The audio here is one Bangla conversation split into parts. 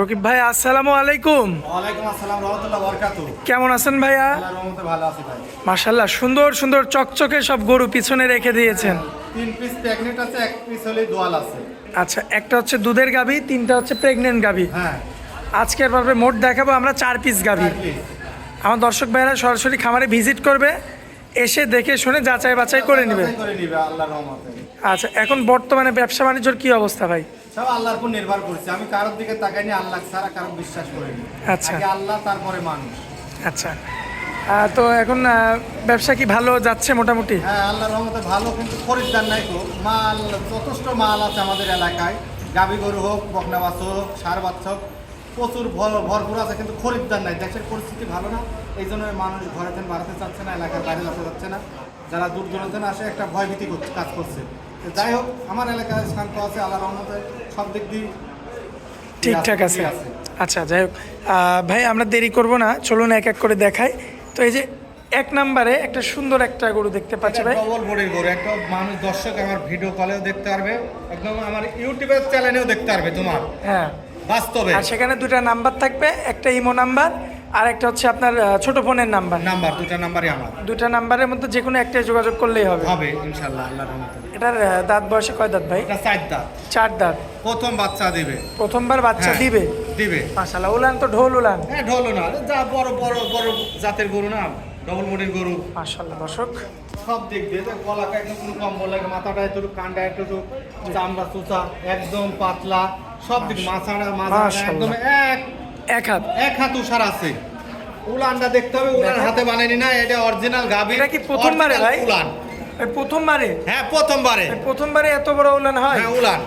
রকিব ভাই আসসালামু আলাইকুম। ওয়ালাইকুম আসসালাম রাহমাতুল্লাহি ওয়া বারাকাতুহু। কেমন আছেন ভাইয়া? আল্লাহর রহমতে ভালো আছি ভাই। মাশাআল্লাহ, সুন্দর সুন্দর চকচকে সব গরু পিছনে রেখে দিয়েছেন। 3 পিস প্রেগনেন্ট আছে, 1 পিস হলে দোয়াল আছে। আচ্ছা, একটা হচ্ছে দুধের গাভী, তিনটা হচ্ছে প্রেগনেন্ট গাভী। হ্যাঁ, আজকের পর্বে মোট দেখাবো আমরা 4 পিস গাভী। 4 পিস। আমার দর্শক ভাইরা সরাসরি খামারে ভিজিট করবে, এসে দেখে শুনে যাচাই বাছাই করে নেবে। করে নিবে আল্লাহর রহমতে। আচ্ছা, এখন বর্তমানে ব্যবসা বাণিজ্যর কি অবস্থা ভাই? সব আল্লাহর উপর নির্ভর করছে। আমি কারোর দিকে তাকাই নি, আল্লাহ ছাড়া কারো বিশ্বাস করি না। আচ্ছা। আগে আল্লাহ, তারপরে মানুষ। আচ্ছা, তো এখন ব্যবসা কি ভালো যাচ্ছে মোটামুটি? হ্যাঁ, আল্লাহর রহমতে ভালো, কিন্তু খরিদ্দার নাই তো। মাল যথেষ্ট মাল আছে আমাদের এলাকায়। গাভী গরু হোক, বকনা বাছুর হোক, ষাঁড় বাচ্চা হোক, প্রচুর ভরপুর আছে, কিন্তু খরিদ্দার নাই। দেশের পরিস্থিতি ভালো না, এই জন্য মানুষ ঘরে থেকে বাড়াতে চাচ্ছে না, এলাকার বাইরে যেতে চাচ্ছে না। যারা দূর দূরান্ত আসে একটা ভয়ভীতি কাজ করছে। তো যাই হোক, আমার এলাকায় শান্ত আছে, আল্লাহর রহমতে সব দিক দিয়ে ঠিকঠাক আছে। আচ্ছা, যাই হোক ভাই, আমরা দেরি করব না, চলুন এক এক করে দেখাই। তো এই যে 1 নম্বরে একটা সুন্দর একটা গরু দেখতে পাচ্ছি ভাই। ডবল বডির গরু, একটা মানুষ দর্শক আমার ভিডিও কলেও দেখতে পারবে, একদম আমার ইউটিউবের চ্যানেলেও দেখতে পারবে তোমার। হ্যাঁ, বাস্তবে। আর সেখানে 2টা নাম্বার থাকবে, একটা ইমো নাম্বার আর একটা হচ্ছে আপনার ছোট ফোনের নাম্বার। দুটা নাম্বারই আমার। 2টা নাম্বারের মধ্যে যে কোনো একটাই যোগাযোগ করলেই হবে। হবে ইনশাআল্লাহ, আল্লাহর রহমতে। এটার দাঁত বয়সে কয় দাঁত ভাই? এটা 4 দাঁত। 4 দাঁত। প্রথম বাচ্চা দিবে। প্রথমবার বাচ্চা হ্যাঁ, দিবে। দিবে। মাশাআল্লাহ, উলান তো ঢোল উলান। হ্যাঁ, ঢোলো না, যা বড় বড় বড় জাতের গরু না, ডবল বডির গরু। মাশাআল্লাহ দর্শক, সব দিক দিয়ে গলাটা একদম কোনো কম্বল লাগে, মাথাটা একটু, কানটা একটু, চামড়া চুচা একদম পাতলা, সব দিক মাথাটা একদম এক হাত। এক হাত উষার আছে। উলানটা দেখতে হবে, উলান হাতে বানাইনি না, এটা অরিজিনাল গাভী। এটা কি প্রথমবারে ভাই? উলান। এই প্রথমবারে? হ্যাঁ, প্রথমবারে। এই প্রথমবারে এত বড় উলান হয়? হ্যাঁ, উলান।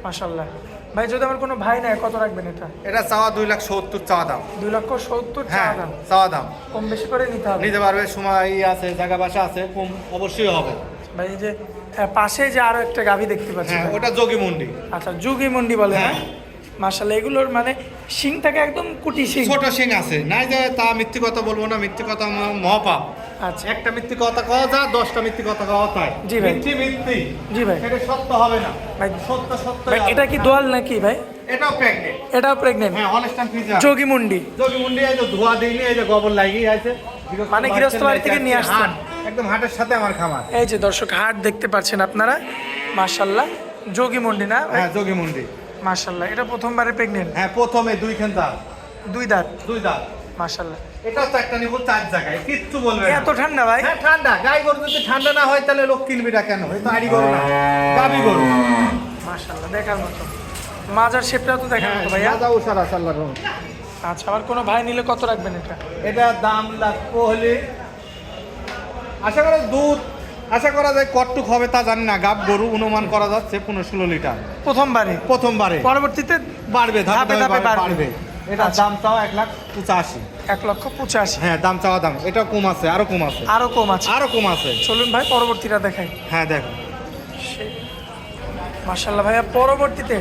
মাশাআল্লাহ ভাই, যদি আমার কোনো ভাই নেয় কত রাখবেন এটা? এটা চাওয়া 2,70,000 চাওয়া দাম। 2,70,000 হ্যাঁ, চাওয়া দাম। চাওয়া দাম। কম বেশি করে নিতে হবে? নিতে পারবে, সময় আছে, জায়গা বাসা আছে, কম অবশ্যই হবে। ভাই এই যে পাশে যে আরো একটা গাভী দেখতে পাচ্ছি হ্যাঁ, ভাই। ওটা যোগী মন্ডি। আচ্ছা, যুগী মন্ডি বলে না? হ্যাঁ। মাশাআল্লাহ, এগুলোর মানে শিংটাকে একদম কুটি শিং। ছোট সিং আছে, নাই যে তা মিথ্যে কথা বলবো না, মিথ্যে কথা মহাপাপ। আচ্ছা, একটা মিথ্যে কথা কওয়া যায়, 10টা মিথ্যে কথা কওয়া তাই। জি ভাই। মিথ্যে। জি ভাই। এটা সত্য হবে না ভাই, সত্য সত্য। ভাই এটা কি দোয়াল নাকি ভাই? এটাও প্রেগনেন্ট। এটাও প্রেগনেন্ট? হ্যাঁ, হলস্টাইন ফ্রিজিয়ান। যোগী মন্ডি। যোগী মন্ডি, এই যে ধোয়া দিইনি, এই যে গোবর লাগিয়ে আছে। মানে গৃহস্থ বাড়ি থেকে নিয়ে আসছেন? একদম হাটের সাথে আমার খামার। এই যে দর্শক, হাট দেখতে পাচ্ছেন আপনারা। মাশাআল্লাহ, যোগী মন্ডি না ভাই? হ্যাঁ, যোগী মন্ডি। মাশাআল্লাহ, এটা প্রথমবারে প্রেগনেন্ট? হ্যাঁ, প্রথমে 2 খান দাঁত। 2 দাঁত। 2 দাঁত। মাশাআল্লাহ, এটা তো একটা নিব 4 জায়গায়, কিচ্ছু বলবে না। এত ঠান্ডা ভাই? হ্যাঁ, ঠান্ডা। গাই গরু যদি ঠান্ডা না হয় তাহলে লোক কিনবিটা কেন? এই তো আড়ি গরু না, গাবি গরু। মাশাআল্লাহ, দেখার মতো। মাজার শেপটাও তো দেখার মতো ভাইয়া। দাদা উষার আছে আল্লাহর রহমতে। আচ্ছা, আবার কোনো ভাই নিলে কত রাখবেন এটা? এটা দাম লাগবো হলে আশা করা দুধ, আশা করা যায় কটটুক হবে তা জানি না। গাব গরু অনুমান করা যাচ্ছে 15-16 লিটার প্রথমবারে। পরবর্তীতে বাড়বে, ধাপে ধাপে বাড়বে। বাড়বে। এটা আচ্ছা। দাম চাও 1,85,000। 1,85,000? হ্যাঁ, দাম চাওয়া দাম। এটা কম আছে, আরো কম আছে। আরো কম আছে? আরো কম আছে। চলুন ভাই পরবর্তীটা দেখাই। হ্যাঁ, দেখো। মাশাআল্লাহ ভাইয়া, পরবর্তীতে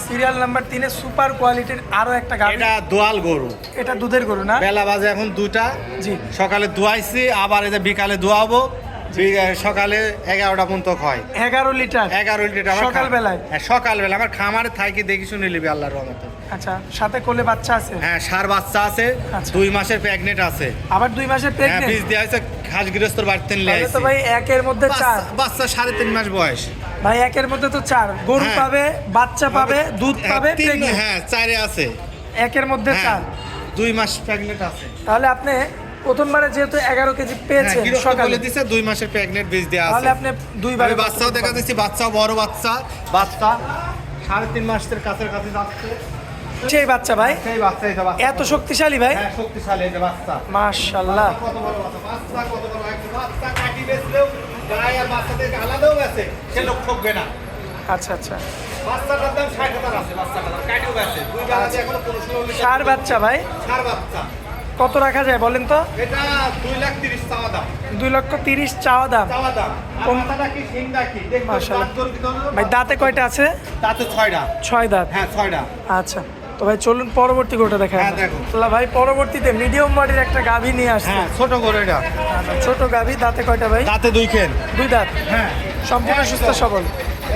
সিরিয়াল নাম্বার 3-এ সুপার কোয়ালিটির আরো একটা গাভী। এটা দোয়াল গরু। এটা দুধের গরু না? বেলা বাজে এখন 2টা। জি। সকালে ধোয়াইছি, আবার এই যে বিকালে ধোয়াবো। সকালে 11টা পর্যন্ত হয়। 11 লিটার? 11 লিটার সকালবেলায়? হ্যাঁ, সকালবেলা আমার খামারে থাকি, দেখি শুনে নিবি আল্লাহর রহমতে। আচ্ছা, সাথে কোলে বাচ্চা আছে? হ্যাঁ, ষাঁড় বাচ্চা আছে। আচ্ছা। 2 মাসের প্রেগনেন্ট আছে। আবার 2 মাসের হ্যাঁ, প্রেগনেন্ট? বীজ দেওয়া হয়েছে, খাস গৃহস্থর বাড়িতে নিয়ে তাহলে তো আসছি। ভাই একের মধ্যে 4। বাচ্চা 3.5 মাস বয়স। ভাই একের মধ্যে তো 4 গরু হ্যাঁ। পাবে, বাচ্চা পাবে, দুধ পাবে, তিন, প্রেগনেন্ট। হ্যাঁ, 4 আছে। একের মধ্যে 4। হ্যাঁ, 2 মাস প্রেগনেন্ট আছে। তাহলে আপনি প্রথমবারে যেহেতু 11 কেজি পেয়েছেন গৃহস্থ সকালে, বলে দিছে 2 মাসের প্রেগনেন্ট বীজ দেওয়া আছে। তাহলে আপনি 2 বারে আমি বাচ্চাও দেখা দিচ্ছি, বাচ্চাও বড় বাচ্চা। 3.5 মাসের কাছের কাছে যাচ্ছে। সেই বাচ্চা ভাই? সেই বাচ্চা, এটা বাচ্চা। এত শক্তিশালী ভাই? হ্যাঁ, শক্তিশালী এই যে বাচ্চা। মাশাআল্লাহ। কত বড় বাচ্চা, বাচ্চা কত বড়, একটা বাচ্চা কাটি বেচলেও গায়ে আর বাচ্চাদেরকে আলাদাও গেছে, সে লোক ঠকবে না। আচ্ছা আচ্ছা, বাচ্চাটার দাম 60,000 আছে, বাচ্চাটার দাম কাটিও গেছে। 2 বেলা দিয়ে এখনো 15-16 লিটার। ষাঁড় বাচ্চা ভাই? ষাঁড় বাচ্চা। কত রাখা যায় বলেন তো? এটা 2,30,000 চাওয়া দাম। 2,30,000 চাওয়া দাম? চাওয়া দাম। আর কম- মাথাটা কি, শিংটা কি দেখো। মাশাআল্লাহ। দাঁত গরু কি ধরলো? ভাই দাঁতে কয়টা আছে? দাঁতে 6টা। 6 দাঁত? হ্যাঁ, 6টা। আচ্ছা, তো ভাই চলুন পরবর্তী গরুটা দেখাই। হ্যাঁ, দেখো। আল্লাহ ভাই, পরবর্তীতে মিডিয়াম বডির একটা গাভী নিয়ে আসছে। হ্যাঁ, ছোট গরু এটা। আচ্ছা, ছোট গাভী, দাঁতে কয়টা ভাই? দাঁতে 2 খেন। 2 দাঁত? হ্যাঁ, সম্পূর্ণ সুস্থ সবল?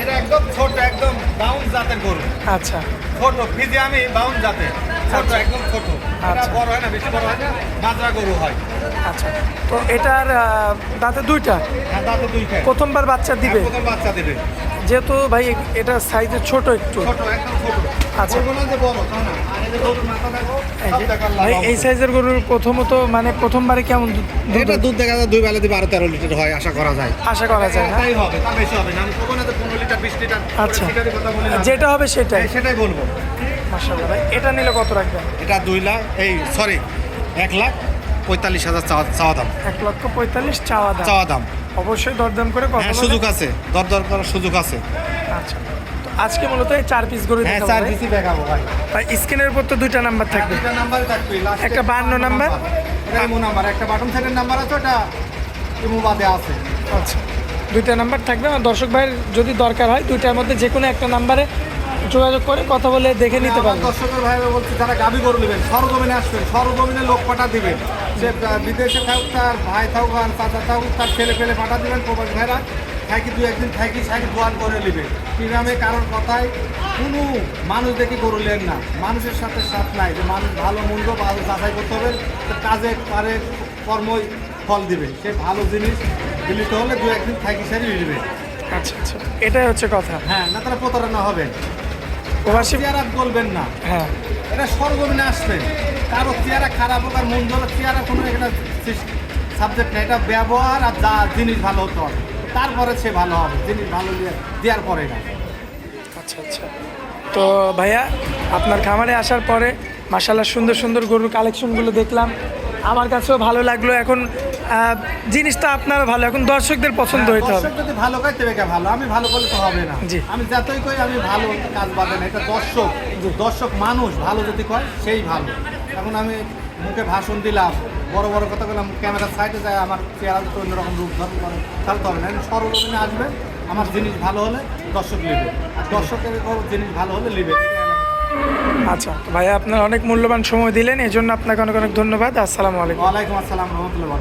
এটা একদম ছোট, একদম বাউন জাতের গরু, আচ্ছা ছোট ফিজিয়ামি বাউন জাতের, ছোট একদম ছোট। এটা আচ্ছা। বড় হয় না, বেশি বড় হয় না, মাজরা গরু হয়। আচ্ছা, তো এটার দাঁতে দুইটা, হ্যাঁ, দাঁতে দুই খায়। প্রথমবার বাচ্চা দিবে, প্রথম বাচ্চা দেবে। যেহেতু ভাই এটা সাইজে ছোট একটু। ছোট, একদম ছোট। আচ্ছা। বলবো না যে বড়, তা না। আর এই যে গরুর মাথা দেখো, এই সব যে- দেখার ভাই লাভ এই হবে। সাইজের গরুর প্রথমত মানে প্রথমবারে কেমন দুধ এটা দুধ দেখা যায় 2 বেলা দিবে 12-13 লিটার হয়, আশা করা যায়। আশা করা যায় না? তাই হবে, তার বেশি হবে না। আমি বলবো না যে 15 লিটার 20 লিটার। আচ্ছা, লিটারের কথা বলি না। যেটা হবে সেটাই। হ্যাঁ, সেটাই বলবো। মাশাআল্লাহ ভাই, এটা নিলে কত রাখবেন? এটা 1,45,000 চাওয়া দাম। 1,45,000 চাওয়া দাম। চাওয়া দাম। অবশ্যই দরদাম করে কথা হ্যাঁ, বলে। সুযোগ আছে, দর করার সুযোগ আছে। আচ্ছা, তো আজকে মূলত এই 4 পিস গরু হ্যাঁ, দেখাবো 4 ভাই। পিসই দেখাবো ভাই। ভাই স্ক্রিনের উপর তো দুইটা নাম্বার থাকবে। দুইটা নাম্বারই থাকবে, লাস্টে একটা 52 নাম্বার। এটা ইমো নাম্বার, একটা বাটন সেটের নাম্বার আছে, ওটা ইমো বাদে আছে। আচ্ছা, দুইটা নাম্বার থাকবে। আমার দর্শক ভাইয়ের যদি দরকার হয় দুইটার মধ্যে যে কোনো একটা নাম্বারে যোগাযোগ করে কথা বলে দেখে নিতে আমার পারবেন। দর্শকের ভাই বলছি, যারা গাবি গরু নেবেন সরজমিনে আসবেন, সরজমিনে লোক পাঠা দিবেন। সে বিদেশে থাকুক, তার ভাই থাকুক আর চাচা থাকুক, তার ছেলে পেলে পাঠা দিবেন। প্রবাস ভাইরা থাকি 2-1 দিন থাকি সাইড দোয়ান করে নেবেন। গ্রামে কারোর কথায় কোনো মানুষ দেখি গরু নেন না। মানুষের সাথে সাথ নাই, যে মানুষ ভালো মন্দ ভালো যাচাই করতে হবে। তো কাজে পারে কর্মই ফল দিবে। সে ভালো জিনিস দিলিতে হলে 2-1 দিন থাকি সারি নেবে। আচ্ছা আচ্ছা, এটাই হচ্ছে কথা। হ্যাঁ, না তারা প্রতারণা হবেন। প্রবাসী, চেয়ারা বলবেন না, হ্যাঁ এটা সরজমিনে আসবেন। কারো চেয়ারা খারাপ হোক আর মন্দ হোক, চেয়ারা কোনো একটা সাবজেক্ট নেই। এটা ব্যবহার আর যা জিনিস ভালো হতে হবে, তারপরে সে ভালো হবে। জিনিস ভালো দেওয়ার পরে না। আচ্ছা আচ্ছা, তো ভাইয়া আপনার খামারে আসার পরে মাশাআল্লাহ সুন্দর সুন্দর গরুর কালেকশনগুলো দেখলাম, আমার কাছেও ভালো লাগলো। এখন জিনিসটা আপনারও ভালো, এখন দর্শকদের পছন্দ হ্যাঁ, হইতে হবে। দর্শক যদি ভালো খায় তবে ভালো, আমি ভালো করলে তো হবে না। জি। আমি যতই কই আমি ভালো, কাজ বাদে না। এটা দর্শক মানুষ ভালো যদি কয় সেই ভালো। এখন আমি মুখে ভাষণ দিলাম, বড় বড় কথা বললাম, ক্যামেরার সাইডে যায় আমার চেহারা তো অন্যরকম রূপ ধারণ করে, তাহলে তো হবে না। সরজমিনে আসবে, আমার জিনিস ভালো হলে দর্শক নেবে, আর দর্শকের জিনিস ভালো হলে নেবে। আচ্ছা, তো ভাইয়া আপনার অনেক মূল্যবান সময় দিলেন, এই জন্য আপনাকে অনেক অনেক ধন্যবাদ। আসসালামু আলাইকুম। ওয়ালাইকুম আসসালাম রহমতুল্লাহ।